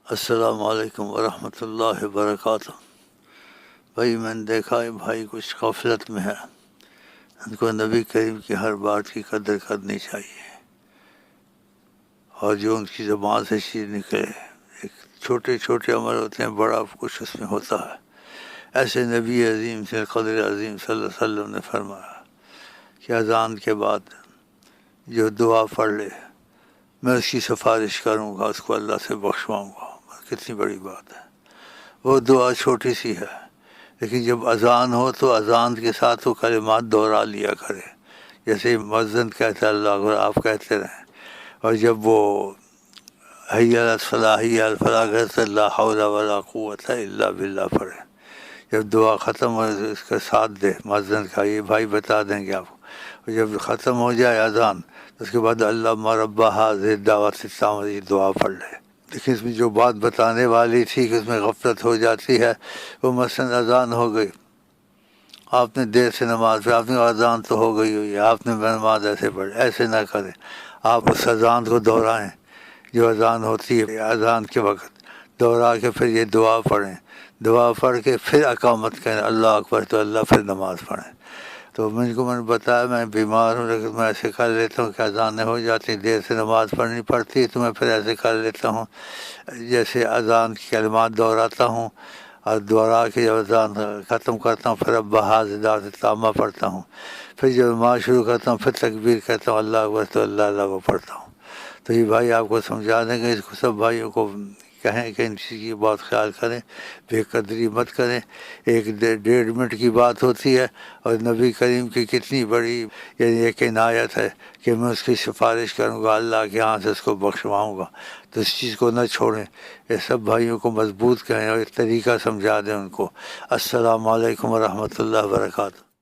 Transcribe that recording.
السلام علیکم ورحمۃ اللہ وبرکاتہ۔ بھائی میں نے دیکھا ہے بھائی کچھ غفلت میں ہے، ان کو نبی کریم کی ہر بات کی قدر کرنی چاہیے، اور جو ان کی زبان سے چیز نکلے، ایک چھوٹے چھوٹے عمل ہوتے ہیں، بڑا کچھ اس میں ہوتا ہے۔ ایسے نبی عظیم سے قدر عظیم صلی اللہ علیہ وسلم نے فرمایا کہ اذان کے بعد جو دعا پڑھ لے میں اس کی سفارش کروں گا، اس کو اللہ سے بخشواؤں گا۔ کتنی بڑی بات ہے! وہ دعا چھوٹی سی ہے، لیکن جب اذان ہو تو اذان کے ساتھ وہ کلمات دہرا لیا کرے، جیسے مؤذن کہتا ہے اللہ اکبر، آپ کہتے رہیں۔ اور جب وہ حی علی الصلاح حی علی الفلاح کہتے لا حول ولا قوت الا باللہ پڑھے، جب دعا ختم ہو تو اس کا ساتھ دے مؤذن کا، یہ بھائی بتا دیں گے آپ کو۔ اور جب ختم ہو جائے اذان تو اس کے بعد اللہم رب ھذہ الدعوۃ التامۃ یہ دعا پڑھ لے۔ لیکن اس میں جو بات بتانے والی تھی کہ اس میں غفلت ہو جاتی ہے، وہ مثلاً اذان ہو گئی، آپ نے دیر سے نماز پڑھی، آپ نے اذان تو ہو گئی ہوئی ہے، آپ نے نماز ایسے پڑھی، ایسے نہ کریں۔ آپ اس اذان کو دہرائیں جو اذان ہوتی ہے، اذان کے وقت دہرا کے پھر یہ دعا پڑھیں، دعا پڑھ کے پھر اقامت کریں اللہ اکبر، تو اللہ پھر نماز پڑھیں۔ تو میں نے بتایا میں بیمار ہوں، لیکن میں ایسے کر لیتا ہوں کہ اذانیں ہو جاتی، دیر سے نماز پڑھنی پڑتی، تو میں پھر ایسے کر لیتا ہوں، جیسے اذان کی کلمات دہراتا ہوں، اور دہرا کے جب اذان ختم کرتا ہوں پھر رب ھذہ الدعوۃ التامۃ پڑھتا ہوں، پھر جب نماز شروع کرتا ہوں پھر تکبیر کہتا ہوں اللہ اکبر، تو اللہ اللہ کو پڑھتا ہوں۔ تو یہ بھائی آپ کو سمجھا دیں گے، اس کو سب بھائیوں کو کہیں کہ ان چیز کی بات خیال کریں، بے قدری مت کریں۔ ایک 1.5 منٹ کی بات ہوتی ہے، اور نبی کریم کی کتنی بڑی یعنی ایک عنایت ہے کہ میں اس کی سفارش کروں گا، اللہ کے ہاں سے اس کو بخشواؤں گا، تو اس چیز کو نہ چھوڑیں۔ یہ سب بھائیوں کو مضبوط کہیں اور ایک طریقہ سمجھا دیں ان کو۔ السلام علیکم ورحمۃ اللہ وبرکاتہ۔